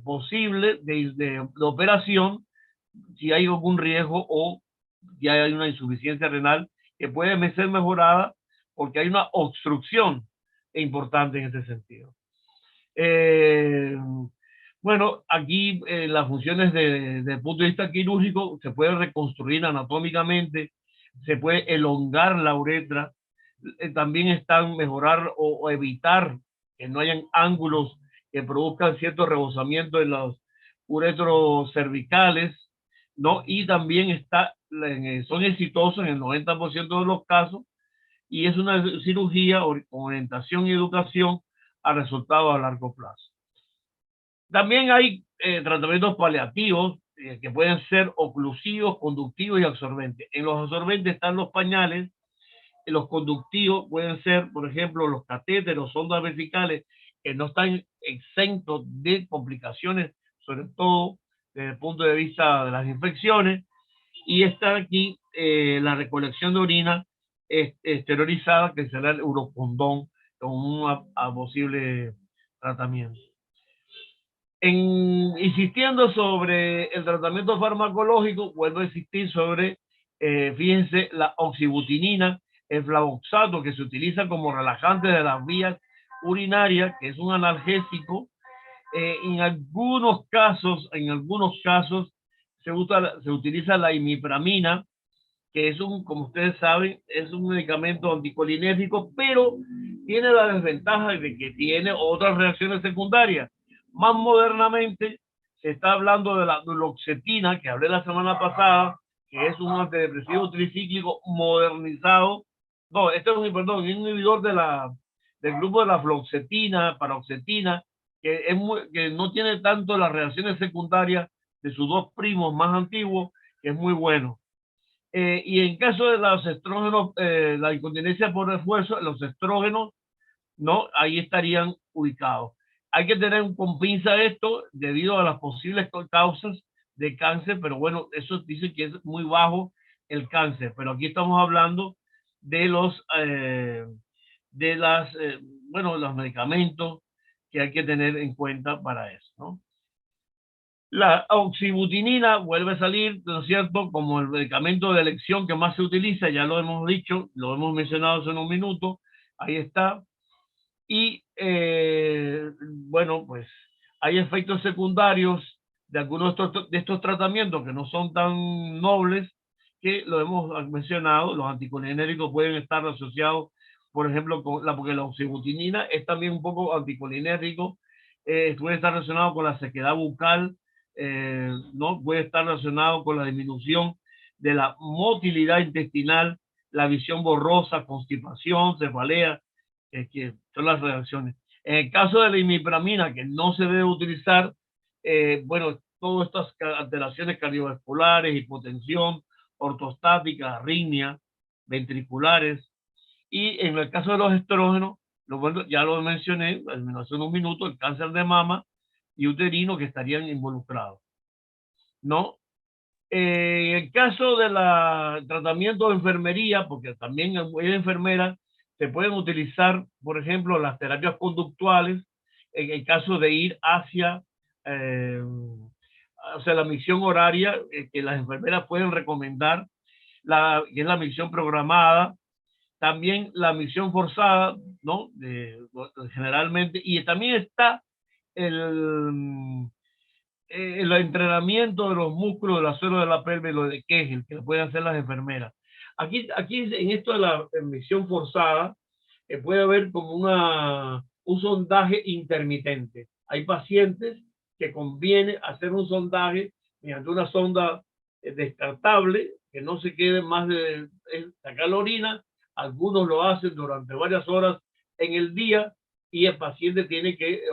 posibles de operación si hay algún riesgo o ya hay una insuficiencia renal que puede ser mejorada porque hay una obstrucción importante en ese sentido. Eh, bueno, aquí las funciones desde el punto de vista quirúrgico se puede reconstruir anatómicamente, se puede elongar la uretra, también están mejorar o evitar que no hayan ángulos que produzcan cierto rebosamiento en los uretros cervicales, ¿no? Y también son exitosos en el 90% de los casos y es una cirugía con orientación y educación a resultados a largo plazo. También hay tratamientos paliativos que pueden ser oclusivos, conductivos y absorbentes. En los absorbentes están los pañales, en los conductivos pueden ser, por ejemplo, los catéteros, sondas vesicales, que no están exentos de complicaciones, sobre todo desde el punto de vista de las infecciones. Y está aquí la recolección de orina esterilizada, que será el urocondón, como un posible tratamiento. Insistiendo sobre el tratamiento farmacológico, vuelvo a insistir sobre, fíjense, la oxibutinina, el flavoxato, que se utiliza como relajante de las vías urinarias, que es un analgésico. En algunos casos se utiliza la imipramina, que es como ustedes saben, es un medicamento anticolinérgico, pero tiene la desventaja de que tiene otras reacciones secundarias. Más modernamente se está hablando de la duloxetina, que hablé la semana pasada, que es un antidepresivo tricíclico modernizado. No, este es un inhibidor del grupo de la fluoxetina, paroxetina, que no tiene tanto las reacciones secundarias de sus dos primos más antiguos, que es muy bueno. Y en caso de los estrógenos, la incontinencia por esfuerzo, los estrógenos, ¿no? Ahí estarían ubicados. Hay que tener con pinza esto debido a las posibles causas de cáncer, pero bueno, eso dice que es muy bajo el cáncer, pero aquí estamos hablando de los medicamentos que hay que tener en cuenta para eso, ¿no? La oxibutinina vuelve a salir, ¿no es cierto?, como el medicamento de elección que más se utiliza, ya lo hemos dicho, lo hemos mencionado hace un minuto, ahí está. Y bueno, pues hay efectos secundarios de algunos de estos tratamientos que no son tan nobles, que lo hemos mencionado. Los anticolinérgicos pueden estar asociados, por ejemplo, porque la oxibutinina es también un poco anticolinérgico, puede estar relacionado con la sequedad bucal, ¿no? Puede estar relacionado con la disminución de la motilidad intestinal, la visión borrosa, constipación, cefalea, que son las reacciones. En el caso de la imipramina, que no se debe utilizar, bueno, todas estas alteraciones cardiovasculares, hipotensión, ortostática, arritmia, ventriculares. Y en el caso de los estrógenos, ya lo mencioné hace unos minutos, el cáncer de mama y uterino que estarían involucrados, ¿no? En el caso del tratamiento de enfermería, porque también es enfermera, se pueden utilizar, por ejemplo, las terapias conductuales en el caso de ir hacia la misión horaria que las enfermeras pueden recomendar, que es la misión programada, también la misión forzada, ¿no? Generalmente, y también está el entrenamiento de los músculos de la suelo de la pelvis, lo de Kegel, que lo pueden hacer las enfermeras. Aquí en esto de la misión forzada, puede haber como un sondaje intermitente. Hay pacientes que conviene hacer un sondaje mediante una sonda descartable, que no se quede más de sacar la orina. Algunos lo hacen durante varias horas en el día y el paciente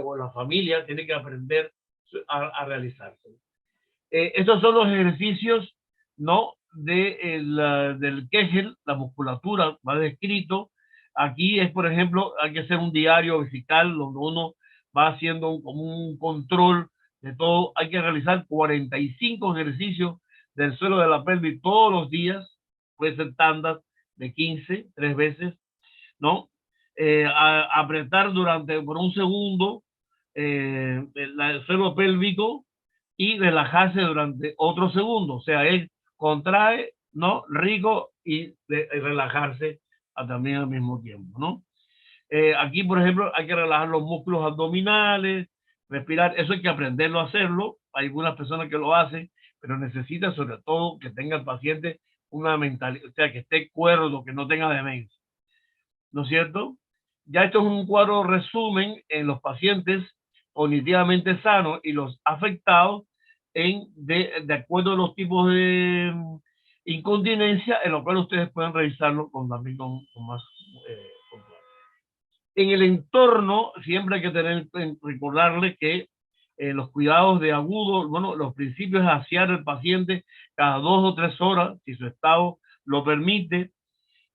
o la familia tiene que aprender a realizarse. Estos son los ejercicios, ¿no? Del Kegel, la musculatura va descrito. Aquí es, por ejemplo, hay que hacer un diario vesical donde uno va haciendo como un control de todo. Hay que realizar 45 ejercicios del suelo de la pelvis todos los días, puede ser tandas de 15, 3 veces, ¿no? Apretar por un segundo el suelo pélvico y relajarse durante otro segundo. O sea, él contrae, ¿no? Rico y relajarse también al mismo tiempo, ¿no? Aquí, por ejemplo, hay que relajar los músculos abdominales, respirar. Eso hay que aprenderlo a hacerlo. Hay algunas personas que lo hacen, pero necesita sobre todo que tenga el paciente una mentalidad, o sea, que esté cuerdo, que no tenga demencia, ¿no es cierto? Ya esto es un cuadro resumen en los pacientes cognitivamente sanos y los afectados de acuerdo a los tipos de incontinencia, en lo cual ustedes pueden revisarlo también con más control. En el entorno, siempre hay que recordarle que los cuidados de agudo, bueno, los principios es asear al paciente cada 2 o 3 horas, si su estado lo permite.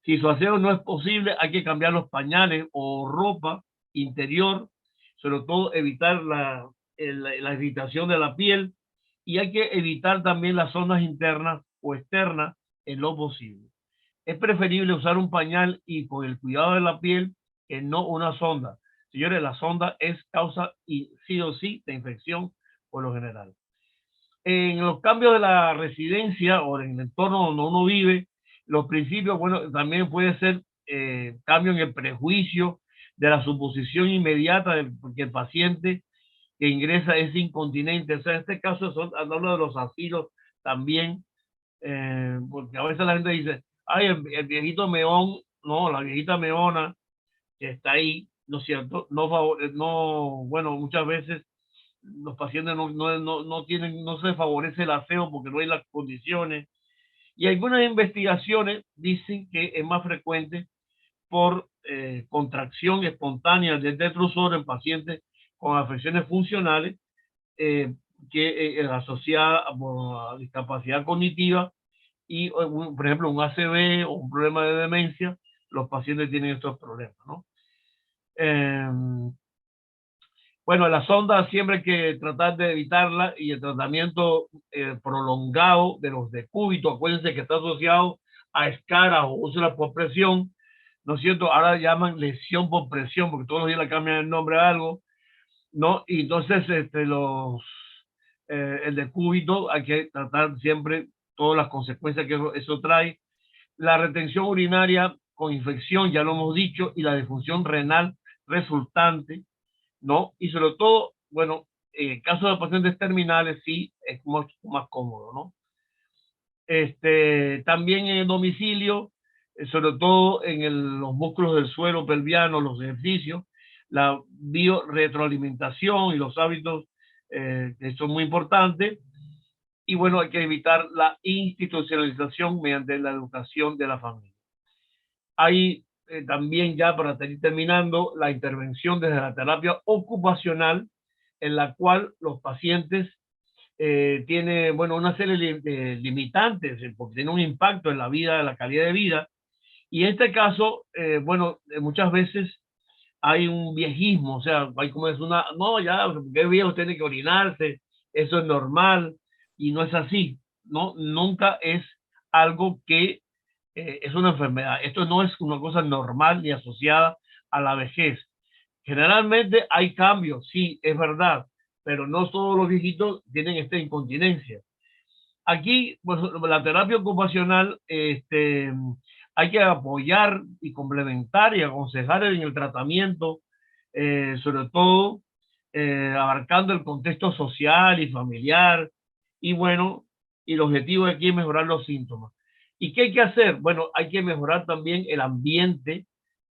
Si su aseo no es posible, hay que cambiar los pañales o ropa interior, sobre todo evitar la irritación de la piel, y hay que evitar también las zonas internas o externas en lo posible. Es preferible usar un pañal y con el cuidado de la piel que no una sonda. Señores, la sonda es causa y sí o sí de infección por lo general. En los cambios de la residencia o en el entorno donde uno vive, los principios, bueno, también puede ser cambio en el prejuicio de la suposición inmediata de que el paciente que ingresa es incontinente. O sea, en este caso hablo de los asilos también, porque a veces la gente dice, ay, el viejito meón, no, la viejita meona que está ahí, ¿no es cierto? No, bueno, muchas veces los pacientes no se favorece el aseo porque no hay las condiciones. Y algunas investigaciones dicen que es más frecuente por contracción espontánea del detrusor en pacientes con afecciones funcionales que asociada a discapacidad cognitiva y, por ejemplo, un ACV o un problema de demencia, los pacientes tienen estos problemas, ¿no? Eh, bueno, la sonda siempre hay que tratar de evitarla y el tratamiento prolongado de los decúbitos, acuérdense que está asociado a escaras o úlceras por presión, ¿no es cierto? Ahora llaman lesión por presión porque todos los días le cambian el nombre a algo, ¿no? Y entonces el decúbito hay que tratar siempre todas las consecuencias que eso trae. La retención urinaria con infección, ya lo hemos dicho, y la disfunción renal resultante, ¿no? Y sobre todo, bueno, en el caso de pacientes terminales sí es mucho más cómodo, ¿no? También en el domicilio, sobre todo en los músculos del suelo pelviano, los ejercicios, la biorretroalimentación y los hábitos que son muy importantes. Y bueno, hay que evitar la institucionalización mediante la educación de la familia. Hay también ya para ir terminando la intervención desde la terapia ocupacional en la cual los pacientes tienen, bueno, una serie de limitantes porque tiene un impacto en la vida, en la calidad de vida. Y en este caso, bueno, muchas veces hay un viejismo, o sea, hay como es no, ya, qué viejo tiene que orinarse, eso es normal, y no es así, ¿no? Nunca es algo que es una enfermedad. Esto no es una cosa normal ni asociada a la vejez. Generalmente hay cambios, sí, es verdad, pero no todos los viejitos tienen esta incontinencia. Aquí, pues, la terapia ocupacional, hay que apoyar y complementar y aconsejar en el tratamiento, sobre todo abarcando el contexto social y familiar, y bueno, y el objetivo aquí es mejorar los síntomas. ¿Y qué hay que hacer? Bueno, hay que mejorar también el ambiente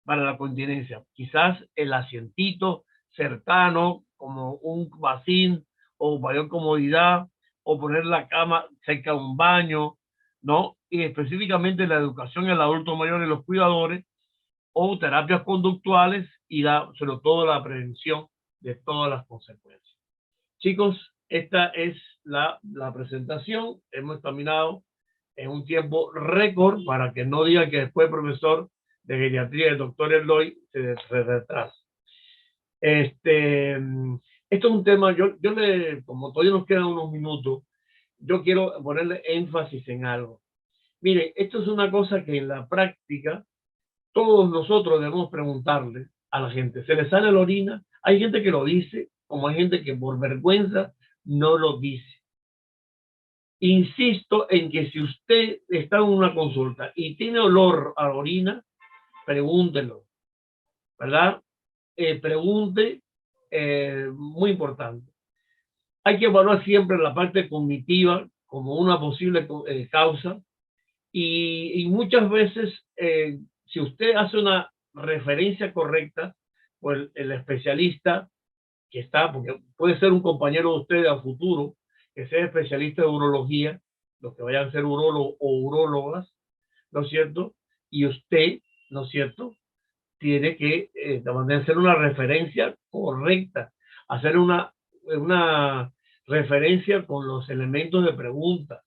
para la continencia. Quizás el asientito cercano, como un vacín o mayor comodidad, o poner la cama cerca de un baño, ¿no? Y específicamente la educación en el adulto mayor y los cuidadores, o terapias conductuales y sobre todo la prevención de todas las consecuencias. Chicos, esta es la presentación. Hemos terminado en un tiempo récord para que no digan que después el profesor de geriatría del doctor Eloy se retrasa. Esto es un tema, como todavía nos quedan unos minutos, yo quiero ponerle énfasis en algo. Mire, esto es una cosa que en la práctica todos nosotros debemos preguntarle a la gente. ¿Se le sale la orina? Hay gente que lo dice, como hay gente que por vergüenza no lo dice. Insisto en que si usted está en una consulta y tiene olor a orina, pregúntelo, ¿verdad? Pregunte, muy importante. Hay que evaluar siempre la parte cognitiva como una posible causa y muchas veces, si usted hace una referencia correcta, pues el especialista que está, porque puede ser un compañero de usted a futuro, que sea especialista de urología, los que vayan a ser urólogos o urólogas, ¿no es cierto? Y usted, ¿no es cierto?, tiene que hacer una referencia correcta, hacer una referencia con los elementos de pregunta.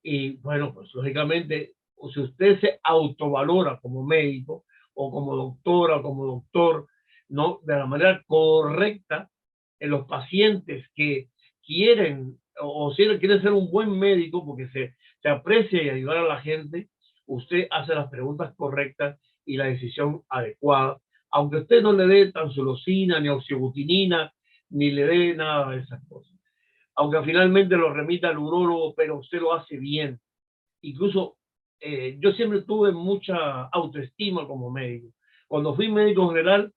Y bueno, pues lógicamente, si usted se autovalora como médico o como doctora o como doctor, no de la manera correcta, en los pacientes que quieren o si quieren ser un buen médico porque se aprecia y ayudar a la gente, usted hace las preguntas correctas y la decisión adecuada, aunque usted no le dé tansulosina, ni oxybutinina, ni le dé nada de esas cosas. Aunque finalmente lo remita al urólogo, pero usted lo hace bien. Incluso yo siempre tuve mucha autoestima como médico. Cuando fui médico general,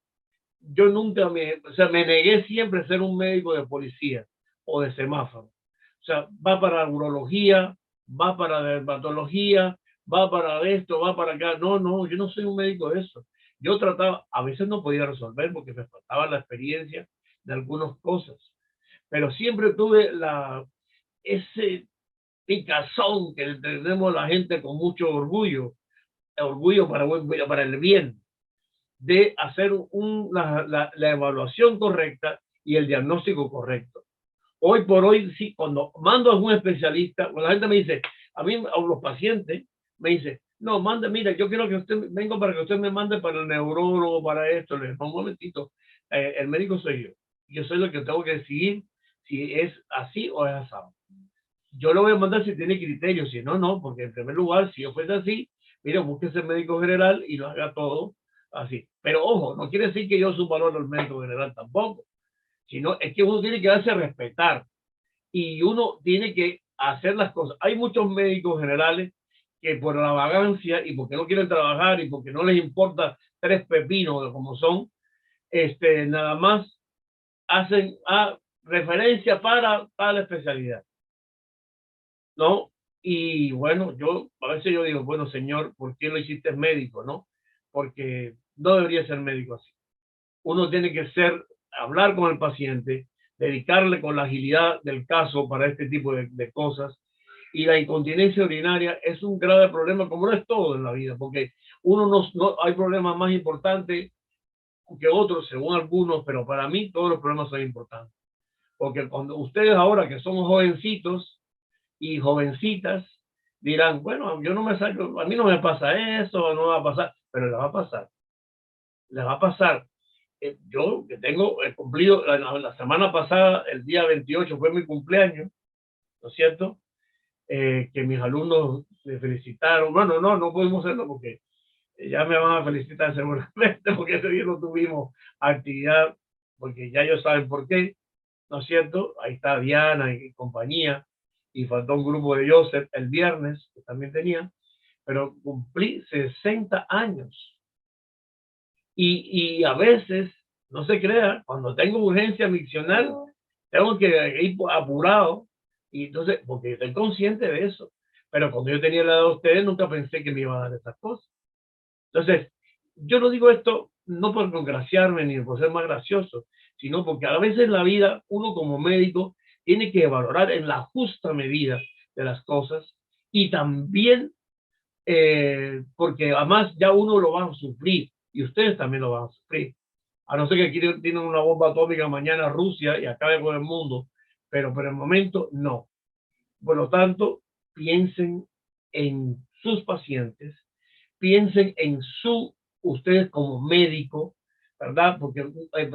yo nunca o sea, me negué siempre a ser un médico de policía o de semáforo. O sea, va para urología, va para dermatología, va para esto, va para acá. No, no, yo no soy un médico de eso. Yo trataba, a veces no podía resolver porque me faltaba la experiencia de algunas cosas, pero siempre tuve ese picazón que tenemos la gente con mucho orgullo, orgullo para el bien, de hacer la evaluación correcta y el diagnóstico correcto. Hoy por hoy, sí, cuando mando a un especialista, cuando la gente me dice, a mí, a los pacientes, me dice, no, mande, mira, yo quiero que usted, vengo para que usted me mande para el neurólogo, para esto. Le digo, un momentito, el médico soy yo. Yo soy el que tengo que decidir si es así o es asado. Yo lo voy a mandar si tiene criterio, si no, no, porque en primer lugar, si yo fuese así, mire, búsquese el médico general y lo haga todo así. Pero ojo, no quiere decir que yo subvalore al médico general tampoco, sino es que uno tiene que darse a respetar y uno tiene que hacer las cosas. Hay muchos médicos generales que por la vagancia y porque no quieren trabajar y porque no les importa tres pepinos de como son, nada más hacen referencia para tal especialidad, ¿no? Y bueno, a veces yo digo, bueno, señor, ¿por qué lo hiciste médico, no? Porque no debería ser médico así. Uno tiene que hablar con el paciente, dedicarle con la agilidad del caso para este tipo de cosas. Y la incontinencia urinaria es un grave problema, como no es todo en la vida, porque hay problemas más importantes que otros, según algunos, pero para mí todos los problemas son importantes. Porque cuando ustedes ahora que somos jovencitos, y jovencitas dirán, bueno, yo no me saco, a mí no me pasa eso, no me va a pasar, pero le va a pasar, le va a pasar. Yo que tengo cumplido, la semana pasada, el día 28 fue mi cumpleaños, ¿no es cierto? Que mis alumnos me felicitaron, bueno, no pudimos hacerlo porque ya me van a felicitar seguramente, porque ese día no tuvimos actividad, porque ya ellos saben por qué, ¿no es cierto? Ahí está Diana y compañía, y faltó un grupo de Joseph el viernes, que también tenía, pero cumplí 60 años. Y a veces, no se crea, cuando tengo urgencia miccional, tengo que ir apurado, y entonces, porque estoy consciente de eso. Pero cuando yo tenía la edad de ustedes, nunca pensé que me iba a dar esas cosas. Entonces, yo no digo esto no por congraciarme ni por ser más gracioso, sino porque a veces en la vida uno como médico tiene que valorar en la justa medida de las cosas y también porque además ya uno lo va a sufrir y ustedes también lo van a sufrir. A no ser que aquí tienen una bomba atómica mañana Rusia y acabe con el mundo, pero por el momento no. Por lo tanto, piensen en sus pacientes, piensen en su ustedes como médico, ¿verdad? Porque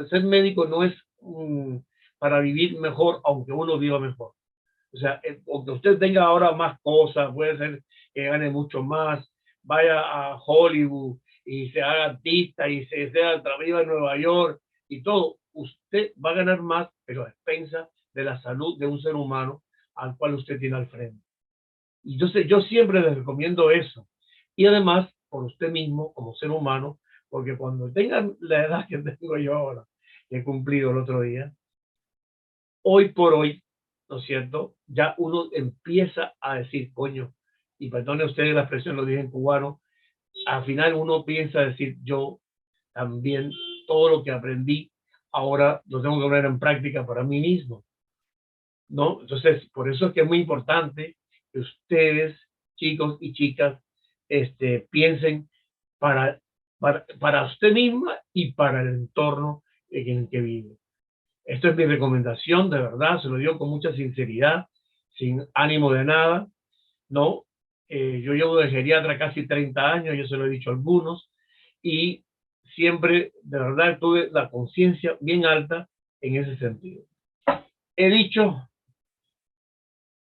ser médico no es para vivir mejor, aunque uno viva mejor. O sea, aunque usted tenga ahora más cosas, puede ser que gane mucho más, vaya a Hollywood y se haga artista y se sea viva en Nueva York y todo, usted va a ganar más, pero a expensas de la salud de un ser humano al cual usted tiene al frente. Y entonces yo siempre les recomiendo eso. Y además, por usted mismo, como ser humano, porque cuando tengan la edad que tengo yo ahora, que he cumplido el otro día, hoy por hoy, ¿no es cierto? Ya uno empieza a decir, coño, y perdone ustedes la expresión, lo dije en cubano, al final uno piensa decir, yo también todo lo que aprendí, ahora lo tengo que poner en práctica para mí mismo, ¿no? Entonces, por eso es que es muy importante que ustedes, chicos y chicas, piensen para usted misma y para el entorno en el que vive. Esto es mi recomendación, de verdad, se lo digo con mucha sinceridad, sin ánimo de nada, ¿no? Yo llevo de geriatra casi 30 años, yo se lo he dicho a algunos, y siempre, de verdad, tuve la conciencia bien alta en ese sentido. He dicho,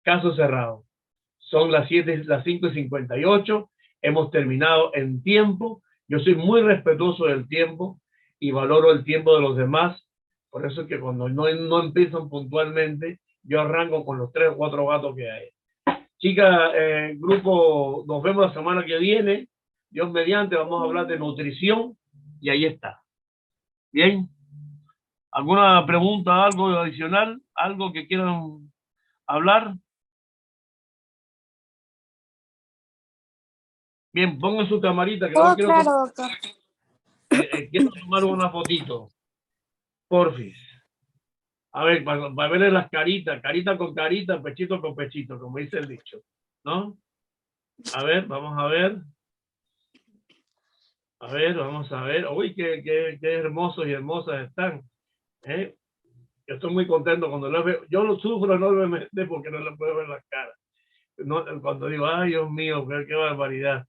caso cerrado. Son las 5:58, hemos terminado en tiempo. Yo soy muy respetuoso del tiempo y valoro el tiempo de los demás. Por eso es que cuando no empiezan puntualmente, yo arranco con los 3 o 4 gatos que hay. Chicas, grupo, nos vemos la semana que viene. Dios mediante, vamos a hablar de nutrición y ahí está. Bien. ¿Alguna pregunta, algo adicional, algo que quieran hablar? Bien, pongan su camarita, que no Todo quiero, claro, doctor. quiero tomar una fotito. Porfis. A ver, para verle las caritas, carita con carita, pechito con pechito, como dice el dicho, ¿no? A ver, vamos a ver. A ver, vamos a ver. Uy, qué hermosos y hermosas están. ¿Eh? Yo estoy muy contento cuando las veo. Yo lo sufro enormemente porque no le puedo ver las caras. No, cuando digo, ay, Dios mío, qué barbaridad.